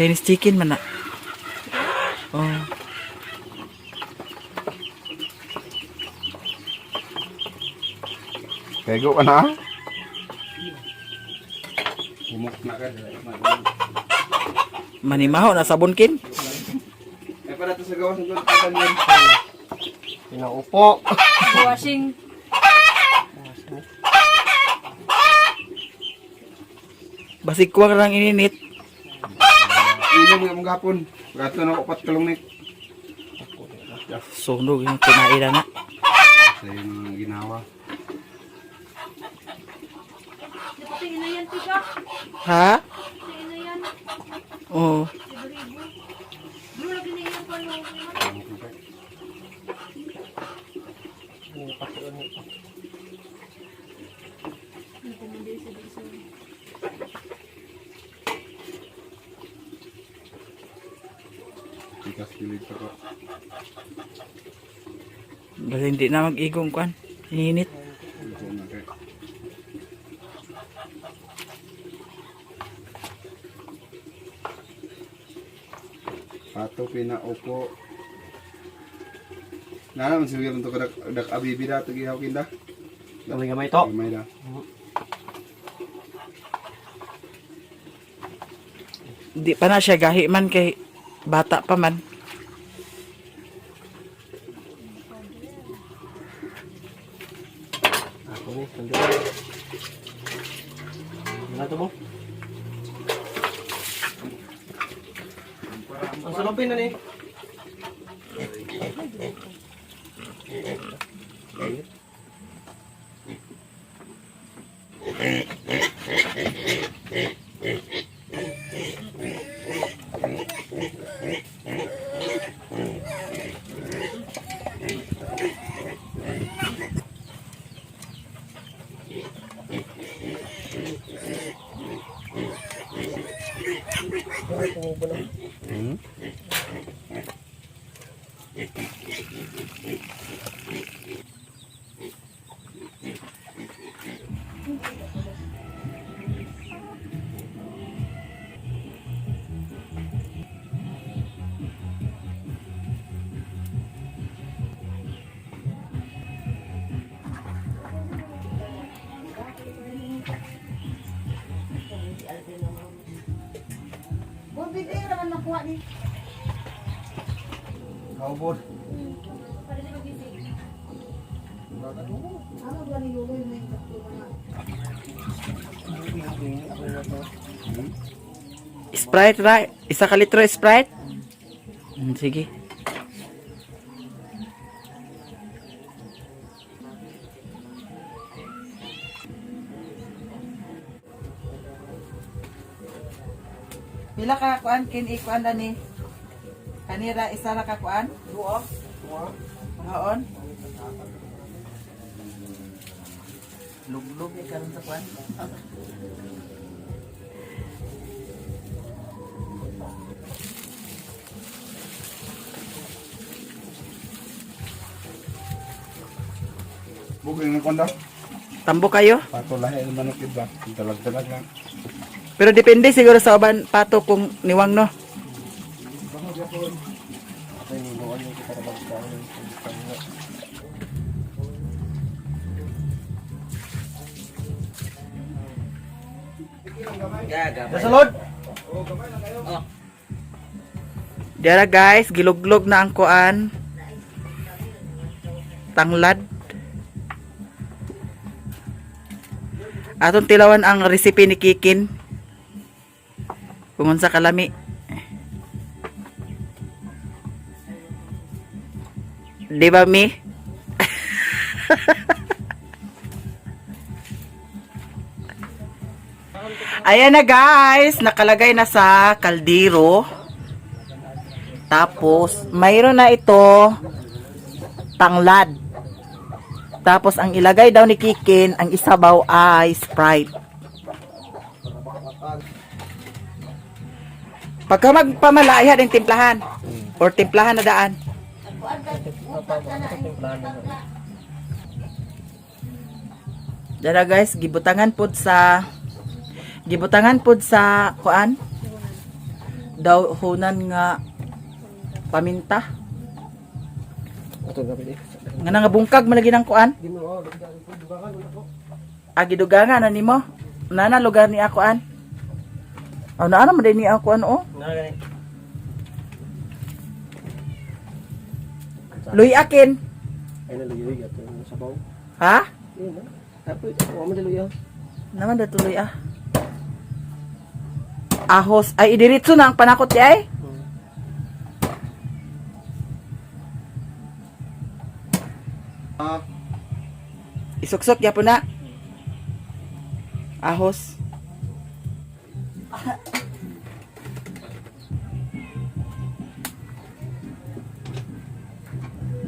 Chinese chicken man na. Oh. Kego ka na? Humok na ka. Manimaho na sabon kin. Eh, para to sa gawas ng tulad yun. Pinaupo. Washing. Basig ko lang ininit. Inom nga mga hapon. Gato na ko 4 kilomit. Sunog yung kinaira na. Sa yung ginawa. Tingin na yan, tika. Ha? Tingin na yan. Oo. Libo-libo. Bro, lagi na yan pa no. Tikas kilig pa ko. Basta hindi na mag-igong kwan. Ininit. Ito na kay. Pato pinaupo. Naman siguro to kadak abibi da to gihaw kinda. Gamay-gamay to. Gamay da. Hindi pa na siya gahi man kay bata pa man. Ako ni, sandali. Wala to mo? Ang salupin na ni. Buong bibig naman nakuha ni. Kaubod. Para sa magising. Ano ba ni Luloy na yung kaktuwa na? Sprite ra. Isa ka litro Sprite. Sige. Pila ka kuan kin ikuan ni? Kanira isa ra ka kuan? Duwa. Duwa. Haon? Luglog karon sa kuan. Bugay nga konda. Tambo kayo? Pato lahi ang manok iba. Talag-talag lang. Pero depende siguro sa uban pato kung niwang no. Ito yung inuwan yung kita na magkain. Nasalod! Dara guys, giluglog na ang kuan. Tanglad. Atong tilawan ang recipe ni Kikin. Kung unsa kalami. Di ba mi? Ayan na guys, nakalagay na sa kaldero. Tapos, mayroon na ito tanglad. Tapos, ang ilagay daw ni Kikin, ang isabaw ay Sprite. Pagka magpamalaya ng timplahan. Or timplahan na daan. Dara guys, gibutangan pod sa kuan. Dawhonan nga paminta. Ato na pili. Nga nga bungkag malagi ng kuan. Di mo dugangan ko. Gidugangan ani mo. Nana lugar ni akuan. Oh, naana man din ni akuan oh. Na gani. Luy akin. Ay na luyoy ato sa baw. Ha? Yun na. Tapos wa man luyoy. Naman datuloy ah. Ahos ay idiritso na ang panakot di ay. Isuksok yapon na. Ahos.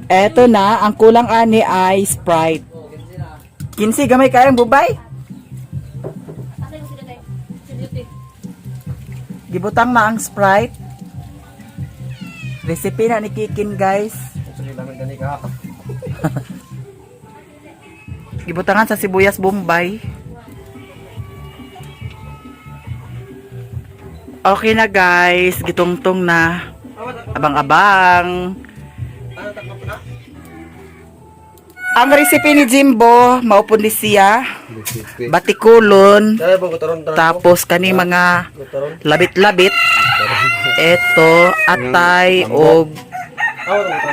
Eto na, ang kulang ani ay Sprite. 15 gamay kayang bubay. Gibutang na ang Sprite. Recipe na ni Kikin, guys. Sige lang gani ka. Gibutangan sa sibuyas Bombay. Okay na, guys. Gitungtong na. Abang-abang. Ang recipe ni Jimbo, maupon ni siya. Batikulon. Dai ba gutaron taron. Tapos kani mga Gutaron. labit-labit. Eto, atay o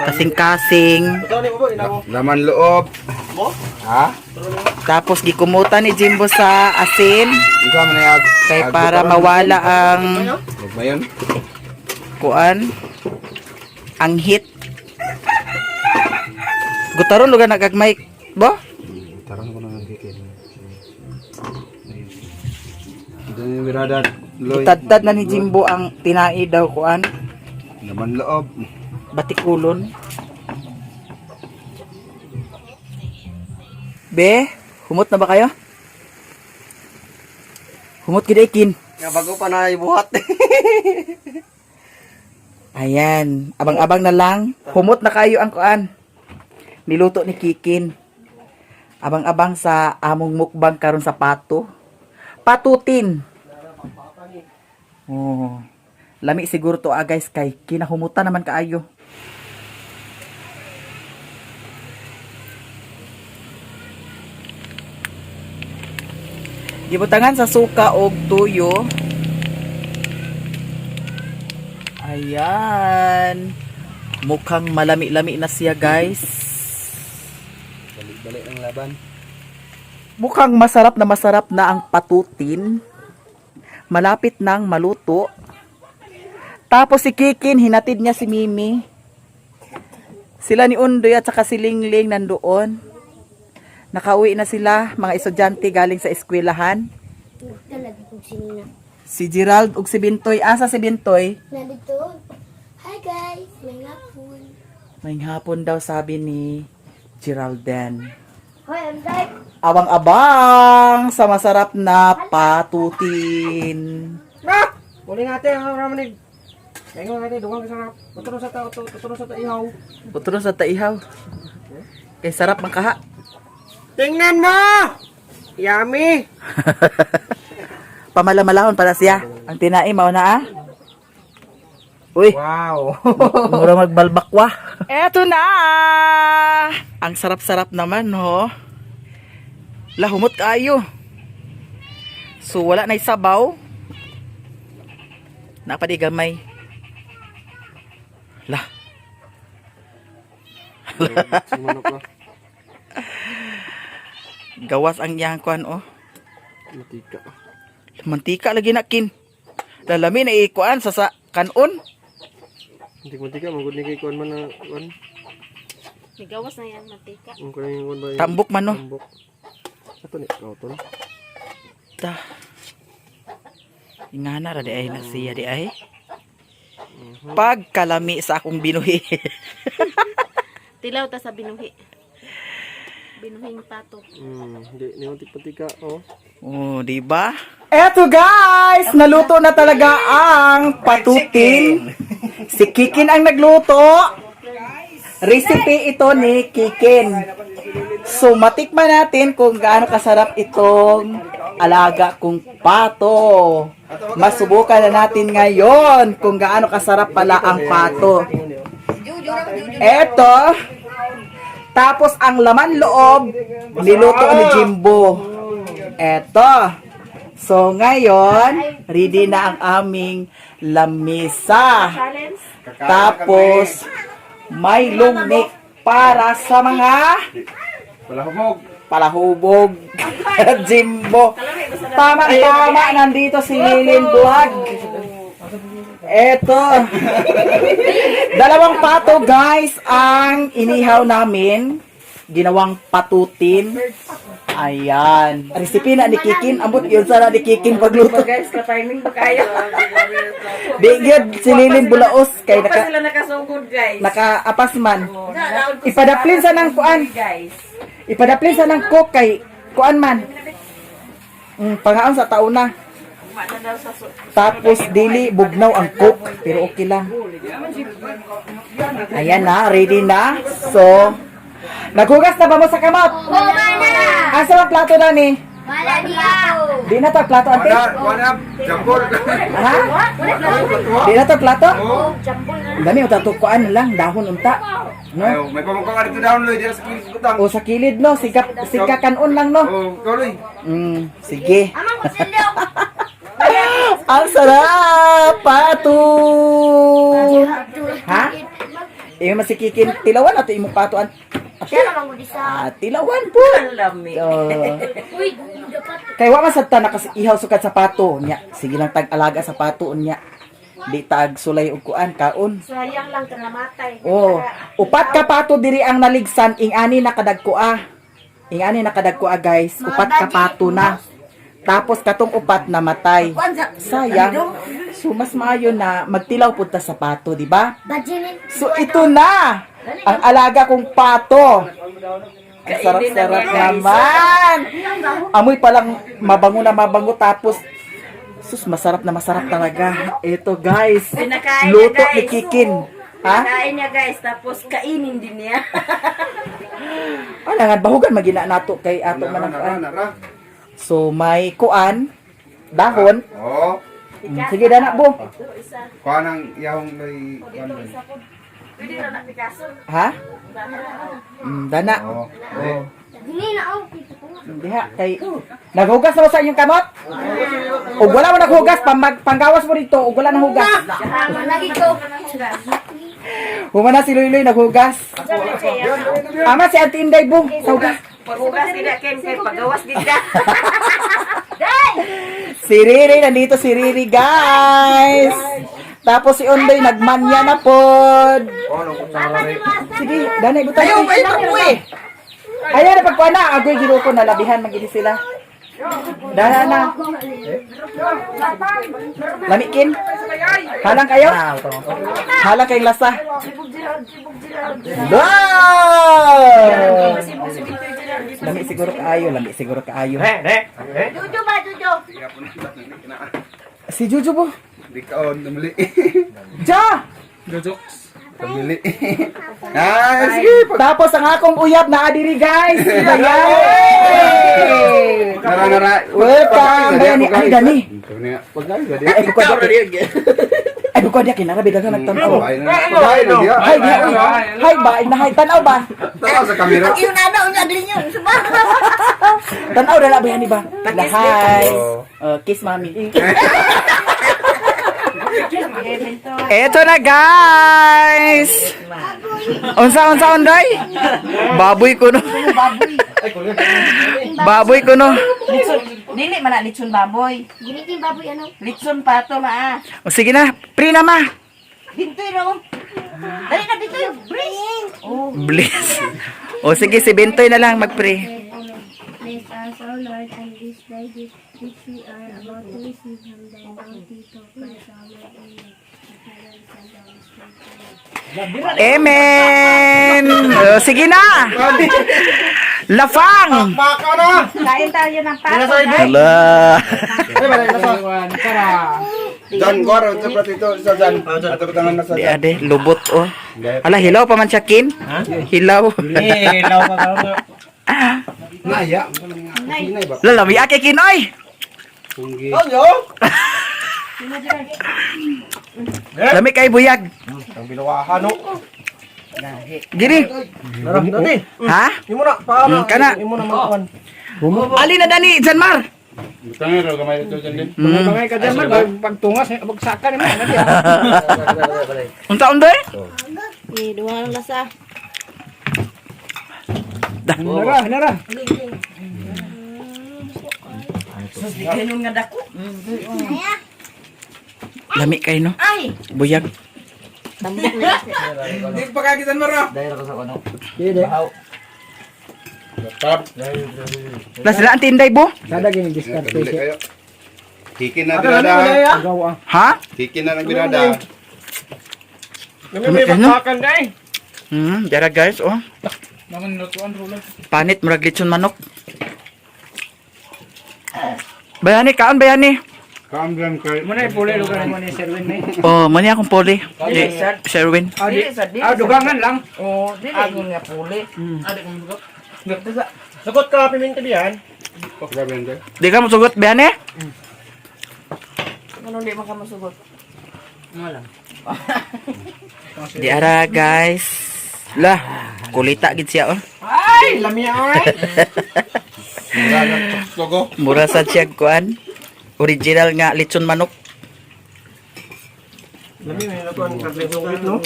kasing-kasing. Gutaron ni mo ba inamo? Laman loob. Mo? Ha? Tapos gikumutan ni Jimbo sa asin. Ikaw man ay Kay para mawala ang Huwag ba yun? kuan, ang hit. Gutaron lugar nagagmay, bo? Tarang ko na ng kikin. Ito yung birada. Loy. Itadtad na ni Jimbo ang tinai daw kuan, Laman loob. batikulon. Be, humot na ba kayo? Humot gid ikin. Nga bago pa na ibuhat. Ayan, abang-abang na lang. Humot na kayo ang kuan. Niluto ni Kikin. Abang-abang sa among mukbang karon sa pato. Patutin. Oh. Lami siguro to guys kay kinahumutan naman kaayo. Gibutangan sa suka og tuyo. Ayan. Mukhang malami-lami na siya, guys. Balik-balik ang laban. Mukhang masarap na ang patutin. Malapit nang maluto. Tapos si Kikin, hinatid niya si Mimi. Sila ni Undoy at saka si Lingling nandoon. Nakauwi na sila, mga estudyante galing sa eskwelahan. Talaga kung sinina. Si Gerald ug si Bintoy. Asa si Bintoy? Nandito. Hi guys, may hapon. May hapon daw sabi ni Geralden. Hoy, I'm like, Abang-abang sa masarap na patutin. Uli natin ang ramanig. Kaya nga natin, duwang kasarap. Tuturo sa ihaw. Putro sa taihaw. Kay sarap man kaha. Tingnan mo! Yummy! Pamalamalahon para siya. Ang tinai mao na ah. Uy, Wow! mura magbalbakwa. Eto na! Ang sarap-sarap naman, no? Lahumot kayo. So, wala na isabaw. Napadigamay. Lah. Sumunok ko. Gawas ang iyang kuan, oh. Matika. Mantika lagi na kin. Lalami na ikuan sa kanon. Hindi matika, magod ni kay kuan man na kuan. may gawas na yan, matika. Ang kuan yung kuan ba? Tambok man, no? Tambok. Ato ni kauton. Ta. Ingana ra di ay na siya di ay. Pagkalami sa akong binuhi. Tilaw ta sa binuhi. Binuhing pato. Hindi ni matika oh. Oh, di ba? Eto guys, naluto na talaga ang patutin. Si Kikin ang nagluto. Recipe ito ni Kikin. So, matikman natin kung gaano kasarap itong alaga kong pato. Masubukan na natin ngayon kung gaano kasarap pala ang pato. Eto. Tapos ang laman loob, niluto ni Jimbo. Eto. So ngayon, ready na ang aming lamisa. Tapos, may lumik para sa mga Wala hubog. palahubog. Jimbo. Tama-tama, nandito si Lilin Vlog. Eto. Dalawang pato guys ang inihaw namin. Ginawang patutin. Ayan. Recipe na ni Kikin. Ambot yun sana ni Kikin pagluto. Guys, ka-timing ba kayo? Digid si Lilin Bulaos. Kay Pa sila nakasugod, guys. naka-apas man. Ipadaplin sa ng kuan. Guys. Ipadaplin sa ng cook kay kuan man. Pangaon sa taon na. Tapos dili bugnaw ang cook pero okay lang. Ayan na, ready na. So, naghugas na ba mo sa kamot? Wala na! Asa ang plato na ni? Wala niya! Di na to plato ante? Wala. Jambol. Ha? Di na to plato? Oo. Dami uta to kuan lang dahon unta. No? Ayaw, may pamukha ka dito down, Loy. Diyan sa kilis kutang. O sa kilid no, sikakan-on lang no. Oo, ikaw, Loy. Sige. Amang kusilyo! Ang sarap! Pato! Ha? Eh, masikikin. Tilawan nato imong pato. Siya naman mo isa. Tilawan po. Lami. Uy, dapat. Kaya wa man sad ta nakasihaw sukad sa pato nya. Sige lang tag-alaga sa pato nya. Di tag sulay og kuan kaon. Sayang lang ka namatay. Oh, upat ka pato diri ang naligsan ing-ani nakadagkoa. Ing-ani nakadagkoa guys. Upat ka pato na. Tapos katong upat namatay. Sayang. So mas maayo na magtilaw pud ta sa pato, di ba? Bajinin. So ito na ang alaga kong pato. Ang sarap-sarap naman. Amoy palang mabango na mabango tapos sus masarap na masarap talaga. Ito guys. Pinakain niya, Luto ni guys. Kikin. Ha? Kain niya, guys. Tapos kainin din niya. Alangan bahugan magina nato kay ato man ang Nara. So may kuan dahon. Oo. Sige dana bo. Kuha ng iyahong Loy. Kuha, Loy. Pwede na na Picasso. Ha? Dana. Oo. Dili na ako. Diha kay naghugas na mo sa inyong kamot? Ug wala mo naghugas panggawas mo dito ug wala nang hugas. Lagi ko. Humana si Luloy naghugas. Ama si Auntie Inday bong sa hugas. Pag-ugas nila, Ken. Kay pagawas din ka. Si Riri nandito si Riri guys. Tapos si Ondoy nagmanya na pod. Sige, danay butang. Ayaw ba ito eh. Ayaw na pagkuha na. Agoy ginuko na labihan magili sila. Dahil na. Lamikin. Halang kayo? Halang kayong lasa. Lami siguro kaayo. Lami siguro kaayo. Jujo ba, Jujo? Si Juju po. Di kaon, namuli. Ja! Namuli. Sige. Tapos ang akong uyab na adiri guys. Bayan. Nara. Welcome. Bayan ni Ani Dani. Pagay, gadi. Ay, buko dia kinara bidagan nagtanaw. Pagay na dia. Hay, dia. Hay ba? Na hay tanaw ba? Tawa sa kamera. Yung nana, yung nagli niyo. Suba. Tanaw na ba yan ba? Hi. Kiss mommy. Eto na guys. Unsa onday? Baboy ko no. Baboy ko no. Dili man na litson baboy. Ginitin baboy ano? Litson pato, ma. O sige na, pre na ma. Bintoy raw. Dali na, Bintoy. Bring. Bliss. O sige, si Bentoy na lang mag-pre. Bless us, O Lord, and this day which we are about to receive from thy bounty to Christ our Lord. Amen. O, sige na. Lafang. Baka na. Kain tayo ng pato. Hala. Jan, kuha ito pati ito sa Jan. Ato ko tangan na sa Di Jan. ade, lubot oh. Ala, hilaw pa man siya kin. Hilaw. Naya. Lalami ake kin oy. Punggi. Lami kay buyag. Ang bilawahan no. Gini. Nara dati. Ha? Imo na paano? Kana. Imo na makuan. Ali na dani, Janmar. Butangin raw gamay ito dyan din. Bangay ka dyan man pagtungas bagsakan mo na diya. Unta undoy? Dua lang lasa. Nara. Lami kay no. Buyag. Hindi pa kagitan mo raw. Dede. Tab. La sila ang tinday bo. Kada gini discard Dili kayo. Kikin na Ada birada. gawa. Ha? Kikin na ng birada. May bagsakan dai. Jara guys, oh. Panit murag lechon manok. Bayani kaon bayani. Kamdan kay. Muna pulay lugar mo ni Sherwin may. Oh, mani akong poli. Sherwin. Dugangan lang. Oh, dili ko nga puli. Sagot ka piminta diyan. Grabe yan, guys. Di ka masugot bayani? Ano di man ka masugot? Di ara guys. Lah, kulita gid siya oh. Ay, lamia oy. Togo. Mura sa siya kuan. Original nga lechon manok. Lami may nakuan kadlong no.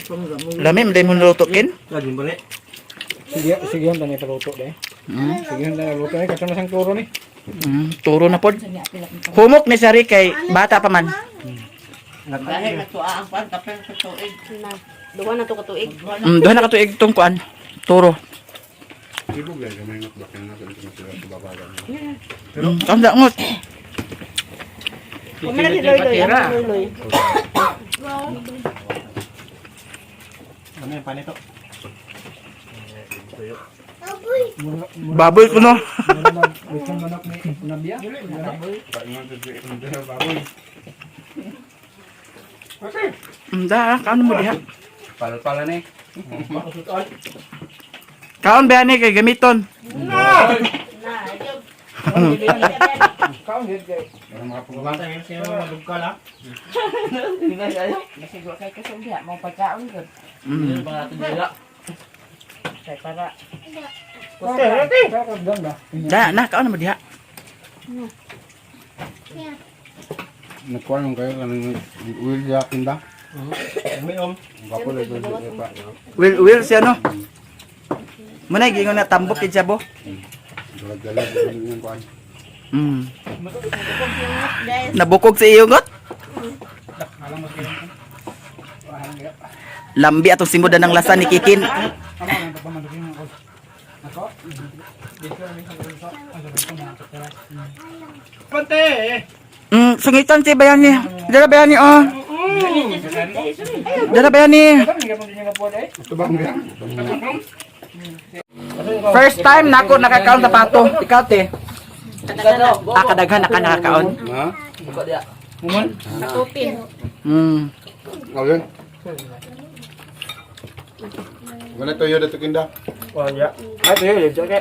Lami mday mo lutukin. Lagi balik. Sige handa ni paluto dai. Sige handa na luto ni katong sang turo ni. Turo na pod. Humok ni Sari kay bata pa man. Dahil nagtuwa ang pan kapeng sa tuig. Dua na to katuig. Doon na katuig tong kuan. Turo. Ibog lang gamay ngot bakit na sa sila sa babalan. Kaon da ngot. Kung lagi loy-loy, loy-loy. Ano yung panito? Baboy ko no. Bukan manok ni Nabiya. Da, kaon mo diha. Pal-pala ni. Kaon bayani kay gamiton. Kaon gid kay. Para makapugaman. Sino madugkal ha? Masigwa kay kasumbiha mo pagkaon gud. Kay para Da, na kaon mo diha. Nagkuhan yung kayo kanang will yakin ba? May Bapo lang doon pa. Will siya no. Muna gingon na tambok kid siya bo. Dalag-dalag yung kuhan. Nabukog sa iyo ngot. Lambi atong simudan ng lasa ni Kikin. Pante. Sungitan si Bayani. Dala Bayani oh. Dala Bayani. Ito ba ang ganyan? First time nako nakakaon sa pato. Ikaw te. Kadaghan na ka nakakaon. Ha? Katupin. Okay. Wala toyo dito kinda. Wah ya. Ay tuyo yun jake.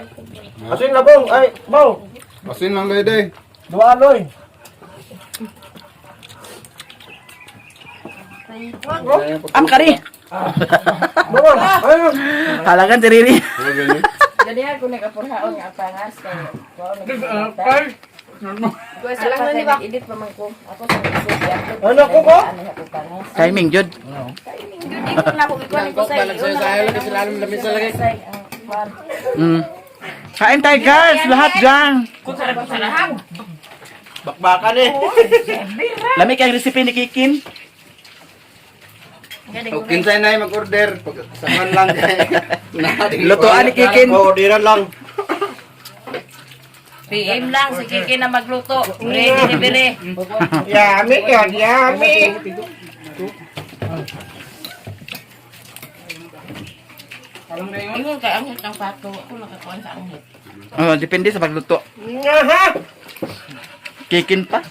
Asin labong ay baw. Asin lang lady. Dua aloy. Am kari. Bawon. Ayun. Halagan si Riri. jadi ako nagapurhaon nga pangas kay ko sa lang ni ba edit pa man ko. Ako sa isip Ano ko ko? ano ako pangas. Timing jud. Hindi ko na ko ikuan ko sa iyo. Silalim lamis sa lagi. Kain tayo guys, lahat dyan. Bakbakan eh. Lami kayong recipe ni Kikin. O kinsay na mag-order. Saman lang kay. Lutuan ni Kikin. Oh, diran lang. PM lang si Kiki na magluto. Ready delivery. Yummy yan, yummy. Ingon kay ang ng pato. Ako nakakuan sa anghit. Oh, depende sa pagluto. Ngaha. Kikin pa.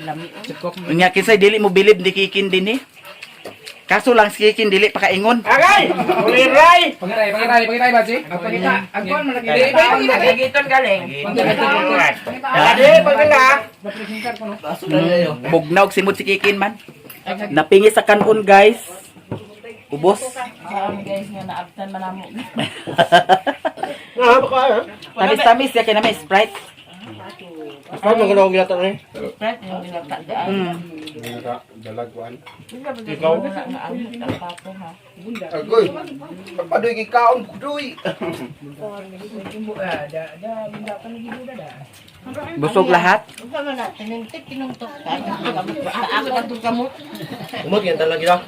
Lami. Nga kinsay dili mo bilib ni Kikin din eh. Kaso lang si Kikin dili pa kaingon. Agay! Uliray! Pangiray, Baji. Agkuhan mo lagi. Nagigiton galing. Adi, pagkala. Bugnaw simot si Kikin man. Napingi sa kanon guys. Ubos. Guys nga naabtan manamo. Baka. Tamis-tamis ya kay na may Sprite. Ano mo ginawa gilatan eh? Pret yung ginagtadaan. Dalagwan. Ikaw? Wala nga ang pato ha. Agoy. Papadoy kay kaon kudoy. Busog lahat. Ano na, tinintik, tinungtok. Ako ang kamot. Umot yan talaga gila.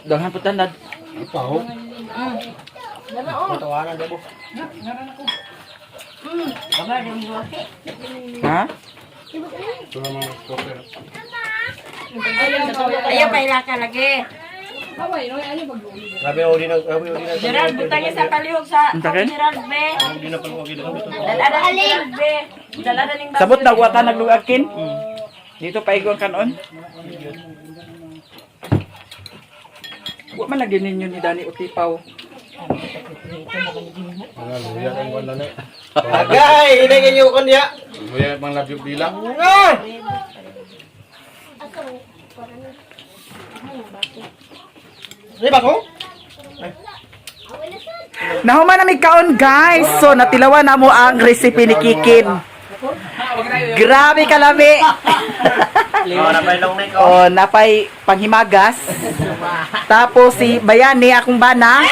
Daghan putan na. Ipaw. Tawanan debo. Baba, yung buwaki. Ha? Ito mga koper. Ayaw pa ilaka lagi. Grabe uli na. Gerald, butangin sa palihog sa Ang takin? Gerald, be. Hindi na paluwag gila. Daladaling, be. Daladaling ba? Sabot na wata nagluakin. Dito paigon kanon. Wa man lagi ninyo ni Dani Utipaw. Mga luya ang wala na. Agay! Hindi ganyo ko niya. Luya mang labyog dila. Di ba ko? Nahuman na may kaon guys. So natilawan na mo ang recipe ni Kikin. Grabe kalami. Napay long neck. Oh, napay panghimagas. Tapos si Bayani akong bana.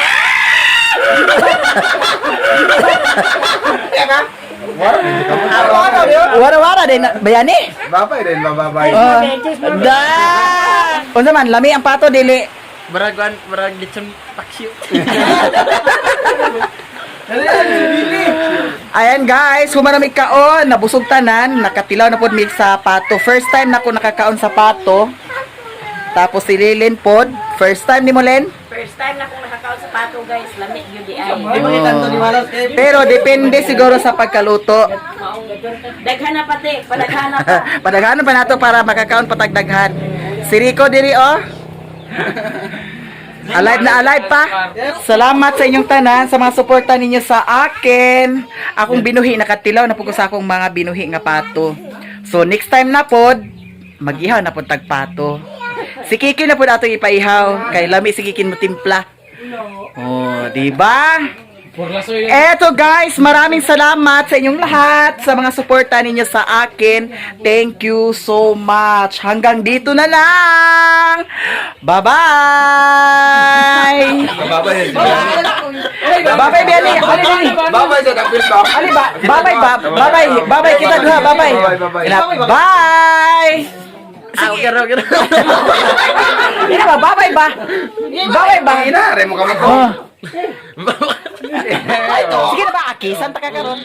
Wara-wara din Bayani. Babay din babay. Oh, da. Unsa man lami ang pato dili. Barag ditsun taksyo. Ayan guys, humanamig kaon, nabusog tanan, nakatilaw na pod mig sa pato. First time na ko nakakaon sa pato. Tapos si Lilin pod, first time ni mo Len? First time na akong nakakaon sa pato, guys. Lamig yun di ay. Di mo itanto ni Malas kay. Pero depende siguro sa pagkaluto. Daghan na pati. Padaghan na pa. Padaghanon pa nato para makakaon patagdaghan. Si Rico diri oh. Alive na alive pa. Salamat sa inyong tanan sa mga suporta ninyo sa akin. Akong binuhi nakatilaw na pugos sa akong mga binuhi nga pato. So next time na pod, magihaw na pod tagpato. Si Kikin na pod ato ipaihaw kay lami si Kikin mo timpla. Oh, di ba? Eto guys, maraming salamat sa inyong lahat sa mga suporta ninyo sa akin. Thank you so much. Hanggang dito na lang. Bye-bye. Babay. Bye-bye, Benny. Ali. Babay sa dapil ba? Ali ba? Bye-bye, bye-bye. Bye-bye kita duha. Bye-bye. Bye. Sige. Ini ba? Bye-bye ba? Bye-bye ba? Inare mo ka mo. Oh. Sige na ba, Aki? Saan ta ka karon?